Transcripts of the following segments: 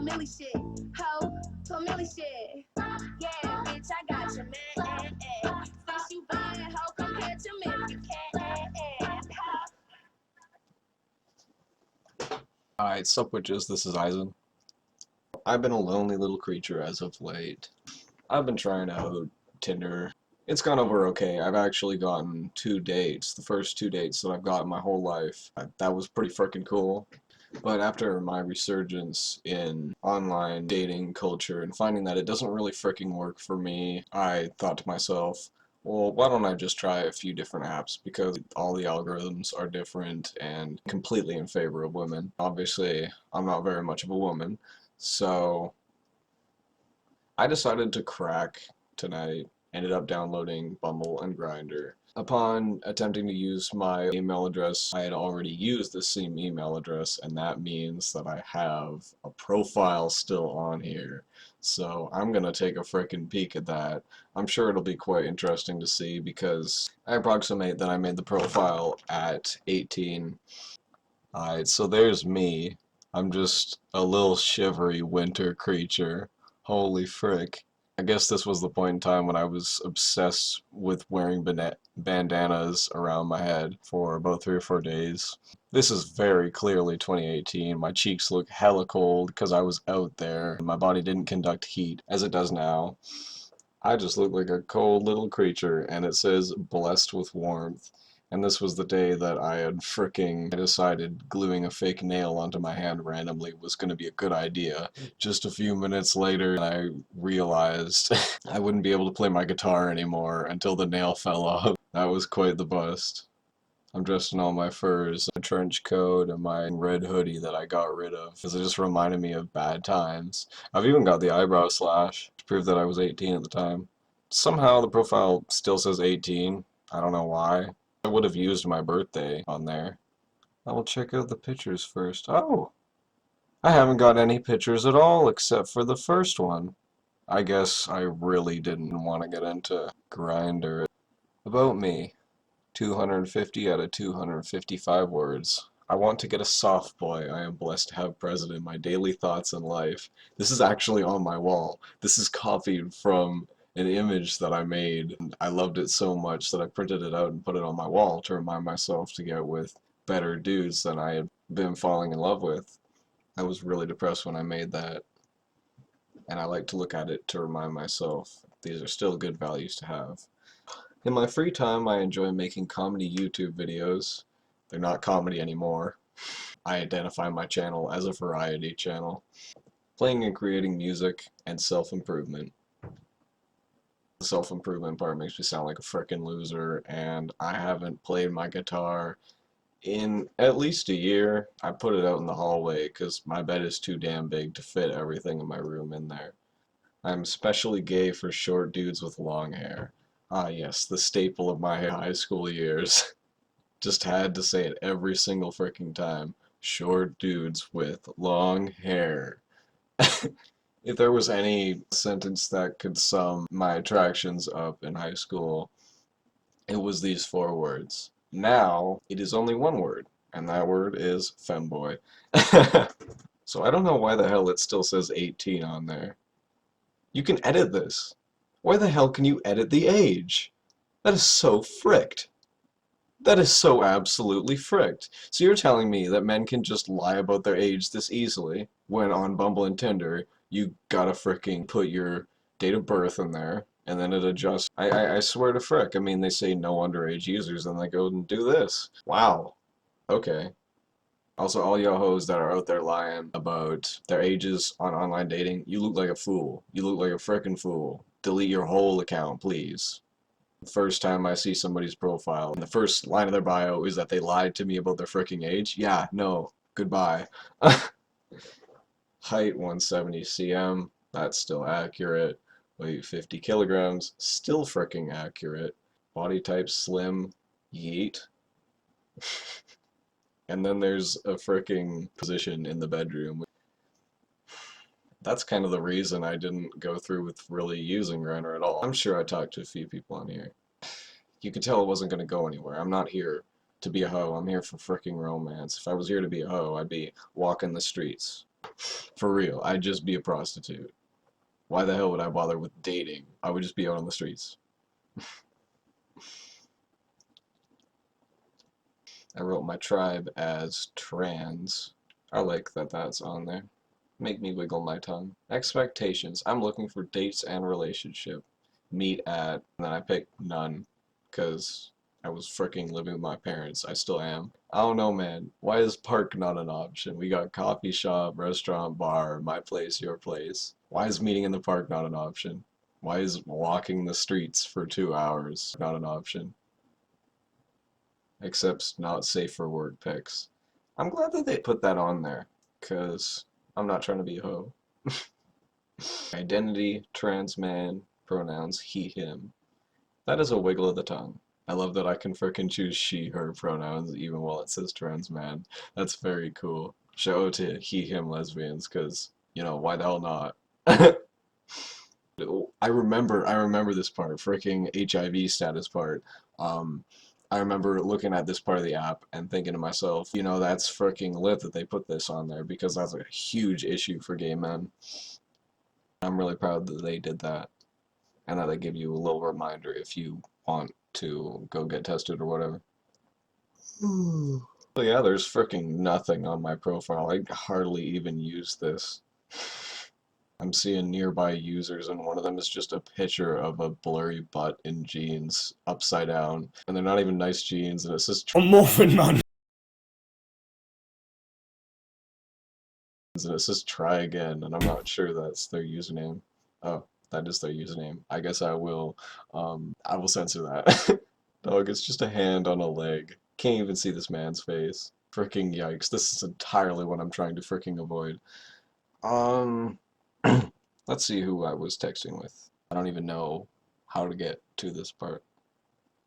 on Millie shit. Ho, to Millie shit. Yeah, bitch, I got your man. Since you bad, ho, come catch him if you can. Alright, sup witches, this is Eisen. I've been a lonely little creature as of late. I've been trying out Tinder. It's gone over okay. I've actually gotten 2 dates, the first 2 dates that I've got in my whole life. That was pretty freaking cool. But after my resurgence in online dating culture and finding that it doesn't really freaking work for me, I thought to myself, well, why don't I just try a few different apps, because all the algorithms are different and completely in favor of women. Obviously, I'm not very much of a woman, so I decided to crack tonight. Ended up downloading Bumble and Grindr. Upon attempting to use my email address, I had already used the same email address, and that means that I have a profile still on here. So I'm gonna take a frickin' peek at that. I'm sure it'll be quite interesting to see, because I approximate that I made the profile at 18. Alright, so there's me. I'm just a little shivery winter creature. Holy frick. I guess this was the point in time when I was obsessed with wearing bandanas around my head for about 3 or 4 days. This is very clearly 2018. My cheeks look hella cold because I was out there and my body didn't conduct heat as it does now. I just look like a cold little creature, and it says blessed with warmth. And this was the day that I had decided gluing a fake nail onto my hand randomly was going to be a good idea. Just a few minutes later, I realized I wouldn't be able to play my guitar anymore until the nail fell off. That was quite the bust. I'm dressed in all my furs, a trench coat, and my red hoodie that I got rid of, because it just reminded me of bad times. I've even got the eyebrow slash to prove that I was 18 at the time. Somehow the profile still says 18. I don't know why. I would have used my birthday on there. I will check out the pictures first. Oh! I haven't got any pictures at all except for the first one. I guess I really didn't want to get into Grindr. About me. 250 out of 255 words. I want to get a soft boy. I am blessed to have president. My daily thoughts in life. This is actually on my wall. This is copied from an image that I made. I loved it so much that I printed it out and put it on my wall to remind myself to get with better dudes than I had been falling in love with. I was really depressed when I made that, and I like to look at it to remind myself these are still good values to have. In my free time, I enjoy making comedy YouTube videos. They're not comedy anymore. I identify my channel as a variety channel. Playing and creating music and self-improvement. The self-improvement part makes me sound like a frickin' loser, and I haven't played my guitar in at least a year. I put it out in the hallway because my bed is too damn big to fit everything in my room in there. I'm especially gay for short dudes with long hair. Ah yes, the staple of my high school years. Just had to say it every single freaking time. Short dudes with long hair. If there was any sentence that could sum my attractions up in high school, it was these 4 words. Now, it is only 1 word, and that word is femboy. So I don't know why the hell it still says 18 on there. You can edit this. Why the hell can you edit the age? That is so fricked. That is so absolutely fricked. So you're telling me that men can just lie about their age this easily, when on Bumble and Tinder, you gotta fricking put your date of birth in there, and then it adjusts. I swear to frick, I mean, they say no underage users, and they go and do this. Wow. Okay. Also, all y'all hoes that are out there lying about their ages on online dating, you look like a fool. You look like a frickin' fool. Delete your whole account, please. The first time I see somebody's profile, and the first line of their bio is that they lied to me about their fricking age, yeah, no, goodbye. Height 170 cm, that's still accurate. Weight 50 kilograms, still fricking accurate. Body type slim, yeet. And then there's a fricking position in the bedroom. That's kind of the reason I didn't go through with really using Grindr at all. I'm sure I talked to a few people on here. You could tell it wasn't going to go anywhere. I'm not here to be a hoe. I'm here for fricking romance. If I was here to be a hoe, I'd be walking the streets. For real, I'd just be a prostitute. Why the hell would I bother with dating? I would just be out on the streets. I wrote my tribe as trans. I like that that's on there. Make me wiggle my tongue. Expectations. I'm looking for dates and relationship. Meet at, and then I picked none, because I was freaking living with my parents. I still am. I don't know, man. Why is park not an option? We got coffee shop, restaurant, bar, my place, your place. Why is meeting in the park not an option? Why is walking the streets for 2 hours not an option? Except not safe for work pics. I'm glad that they put that on there, because I'm not trying to be a hoe. Identity, trans man, pronouns, he, him. That is a wiggle of the tongue. I love that I can frickin' choose she, her pronouns even while it says trans man. That's very cool. Shout out to he, him lesbians, because, you know, why the hell not? I remember this part, freaking HIV status part. I remember looking at this part of the app and thinking to myself, you know, that's freaking lit that they put this on there because that's a huge issue for gay men. I'm really proud that they did that and that they give you a little reminder if you want to go get tested or whatever. So yeah, there's freaking nothing on my profile. I hardly even use this. I'm seeing nearby users, and one of them is just a picture of a blurry butt in jeans, upside down, and they're not even nice jeans, and it says Morphin man. and it says try again, and I'm not sure that's their username. Oh, that is their username. I guess I will censor that. Dog, it's just a hand on a leg. Can't even see this man's face. Fricking yikes, this is entirely what I'm trying to fricking avoid. Um, let's see who I was texting with. I don't even know how to get to this part.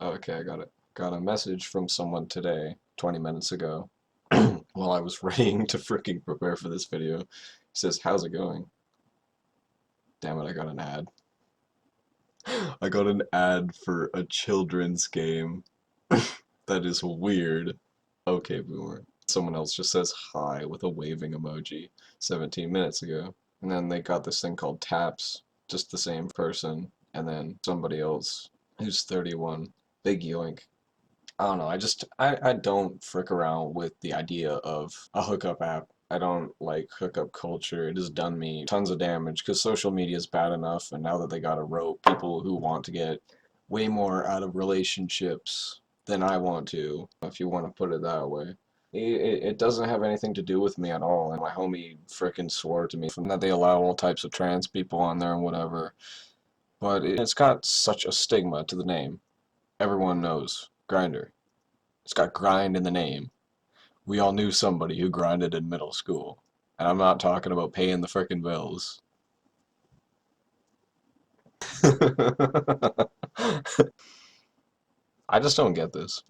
Okay, I got it. Got a message from someone today, 20 minutes ago, while I was readying to freaking prepare for this video. He says, how's it going? Damn it, I got an ad. I got an ad for a children's game. That is weird. Okay, boomer. Someone else just says hi with a waving emoji 17 minutes ago. And then they got this thing called taps, just the same person, and then somebody else who's 31. Big yoink. I don't know, I don't frick around with the idea of a hookup app. I don't like hookup culture. It has done me tons of damage because social media is bad enough, and now that they got a rope people who want to get way more out of relationships than I want to, if you want to put it that way. It doesn't have anything to do with me at all, and my homie frickin' swore to me that they allow all types of trans people on there and whatever, but it's got such a stigma to the name. Everyone knows Grindr. It's got grind in the name. We all knew somebody who grinded in middle school, and I'm not talking about paying the frickin' bills. I just don't get this.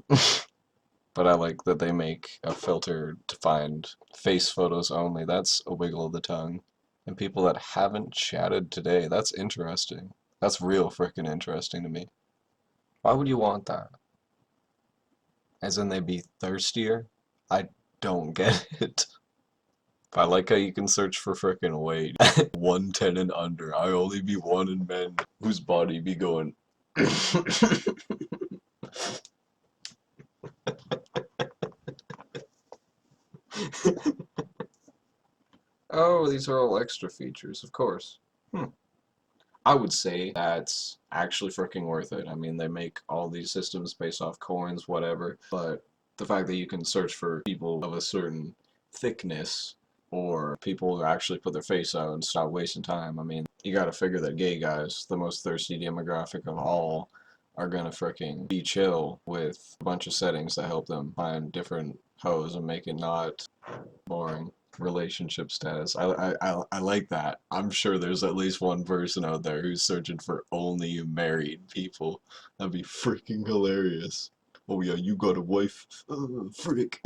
But I like that they make a filter to find face photos only. That's a wiggle of the tongue. And people that haven't chatted today, that's interesting. That's real frickin' interesting to me. Why would you want that? As in they be thirstier? I don't get it. I like how you can search for frickin' weight. 110 and under. I only be wanting men whose body be going. Oh, these are all extra features, of course. I would say that's actually freaking worth it. I mean, they make all these systems based off coins, whatever, but the fact that you can search for people of a certain thickness or people who actually put their face out and stop wasting time. I mean, you gotta figure that gay guys, the most thirsty demographic of all, are gonna freaking be chill with a bunch of settings that help them find different hoes and make it not boring. Relationship status. I like that. I'm sure there's at least one person out there who's searching for only married people. That'd be freaking hilarious. Oh yeah, you got a wife? Frick.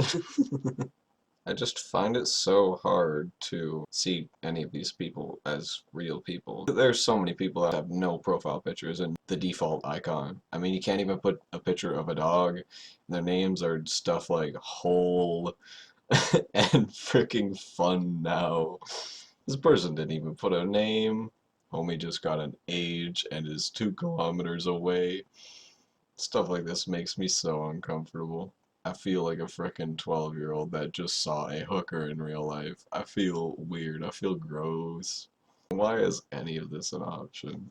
I just find it so hard to see any of these people as real people. There's so many people that have no profile pictures and the default icon. I mean, you can't even put a picture of a dog. Their names are stuff like Hole, and freaking fun now. This person didn't even put a name. Homie just got an age and is 2 kilometers away. Stuff like this makes me so uncomfortable. I feel like a frickin' 12-year-old that just saw a hooker in real life. I feel weird. I feel gross. Why is any of this an option?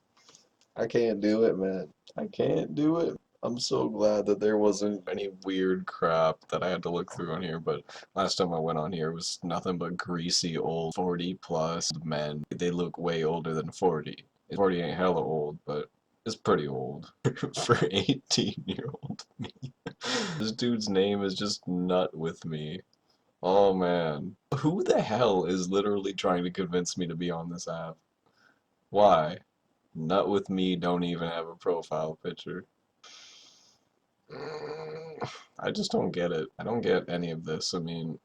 I can't do it, man. I can't do it. I'm so glad that there wasn't any weird crap that I had to look through on here, but last time I went on here was nothing but greasy old 40 plus men. They look way older than 40. 40 ain't hella old, but it's pretty old for 18-year-old me. This dude's name is just nut with me. Oh man. Who the hell is literally trying to convince me to be on this app? Why? Nut with me don't even have a profile picture. I just don't get it. I don't get any of this. I mean,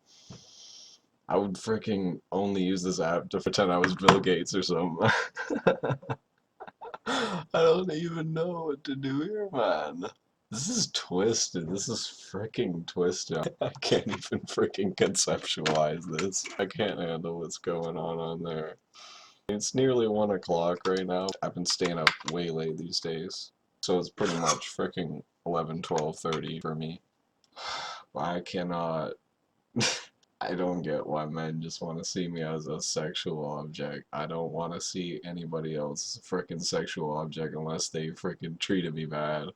I would freaking only use this app to pretend I was Bill Gates or something. I don't even know what to do here, man. This is twisted. This is freaking twisted. I can't even freaking conceptualize this. I can't handle what's going on there. It's nearly 1 o'clock right now. I've been staying up way late these days. So it's pretty much freaking 11, 12:30 for me. I cannot. I don't get why men just want to see me as a sexual object. I don't want to see anybody else freaking sexual object unless they freaking treated me bad.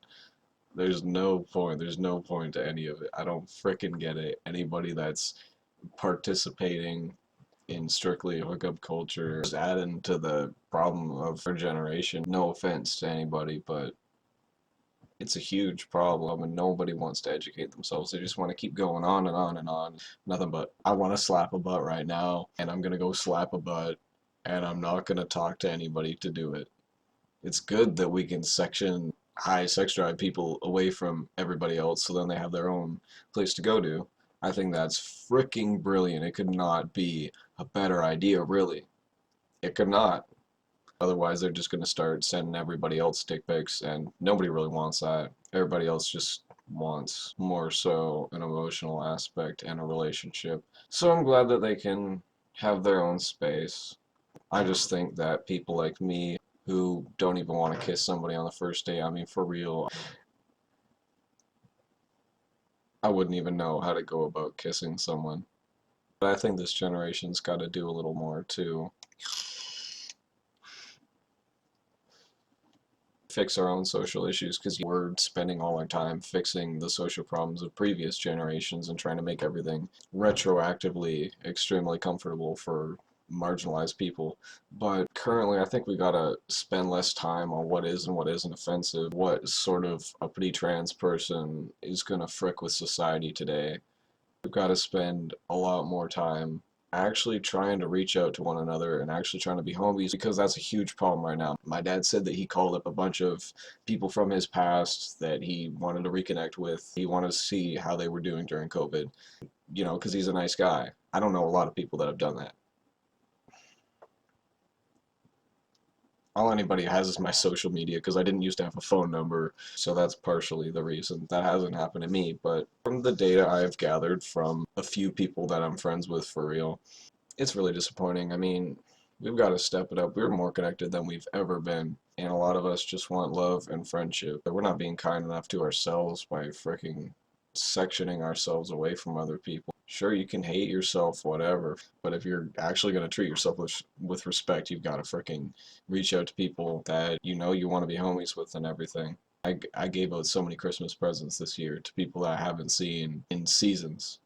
There's no point. There's no point to any of it. I don't freaking get it. Anybody that's participating in strictly hookup culture is adding to the problem of our generation. No offense to anybody, but it's a huge problem and nobody wants to educate themselves. They just want to keep going on and on and on. Nothing but, I want to slap a butt right now and I'm going to go slap a butt and I'm not going to talk to anybody to do it. It's good that we can section high sex drive people away from everybody else so then they have their own place to go to. I think that's freaking brilliant. It could not be a better idea, really. It could not. Otherwise, they're just going to start sending everybody else dick pics, and nobody really wants that. Everybody else just wants more so an emotional aspect and a relationship. So I'm glad that they can have their own space. I just think that people like me who don't even want to kiss somebody on the first date, I mean, for real, I wouldn't even know how to go about kissing someone. But I think this generation's got to do a little more to fix our own social issues, because we're spending all our time fixing the social problems of previous generations and trying to make everything retroactively extremely comfortable for marginalized people. But currently, I think we gotta spend less time on what is and what isn't offensive, what sort of uppity trans person is gonna frick with society today. We've got to spend a lot more time actually trying to reach out to one another and actually trying to be homies, because that's a huge problem right now. My dad said that he called up a bunch of people from his past that he wanted to reconnect with. He wanted to see how they were doing during COVID, you know, because he's a nice guy. I don't know a lot of people that have done that. All anybody has is my social media, because I didn't used to have a phone number, so that's partially the reason. That hasn't happened to me, but from the data I've gathered from a few people that I'm friends with for real, it's really disappointing. I mean, we've got to step it up. We're more connected than we've ever been, and a lot of us just want love and friendship. We're not being kind enough to ourselves by freaking sectioning ourselves away from other people. Sure, you can hate yourself, whatever, but if you're actually going to treat yourself with respect, you've got to freaking reach out to people that you know you want to be homies with and everything. I gave out so many Christmas presents this year to people that I haven't seen in seasons.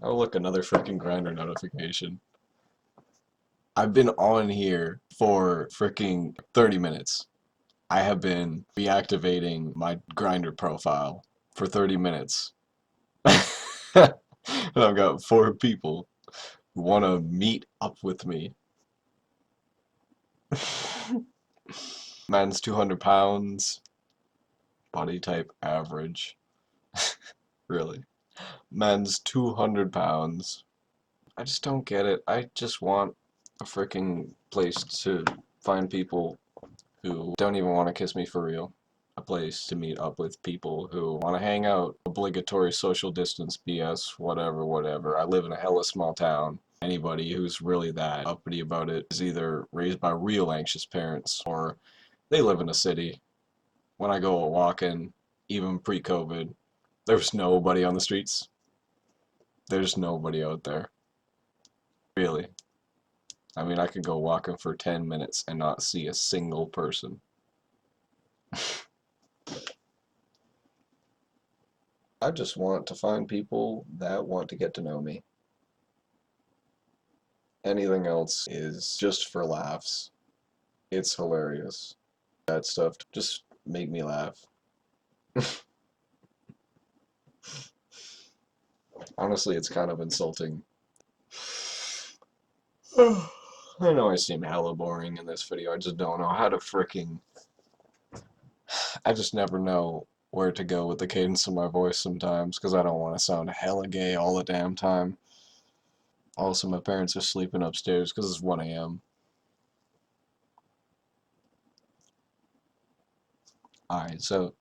Oh look, another freaking Grindr notification. I've been on here for freaking 30 minutes. I have been reactivating my Grindr profile for 30 minutes. And I've got 4 people who want to meet up with me. Man's 200 pounds. Body type average. Really. Man's 200 pounds. I just don't get it. I just want a freaking place to find people who don't even want to kiss me for real. a place to meet up with people who want to hang out. Obligatory social distance BS, whatever, whatever. I live in a hella small town. Anybody who's really that uppity about it is either raised by real anxious parents or they live in a city. When I go walking, even pre-COVID, there's nobody on the streets. There's nobody out there. Really. I mean, I could go walking for 10 minutes and not see a single person. I just want to find people that want to get to know me. Anything else is just for laughs. It's hilarious. That stuff just make me laugh. Honestly, it's kind of insulting. I know I seem hella boring in this video. I just don't know how to freaking... I just never know where to go with the cadence of my voice sometimes because I don't want to sound hella gay all the damn time. Also, my parents are sleeping upstairs because it's 1 a.m. Alright, so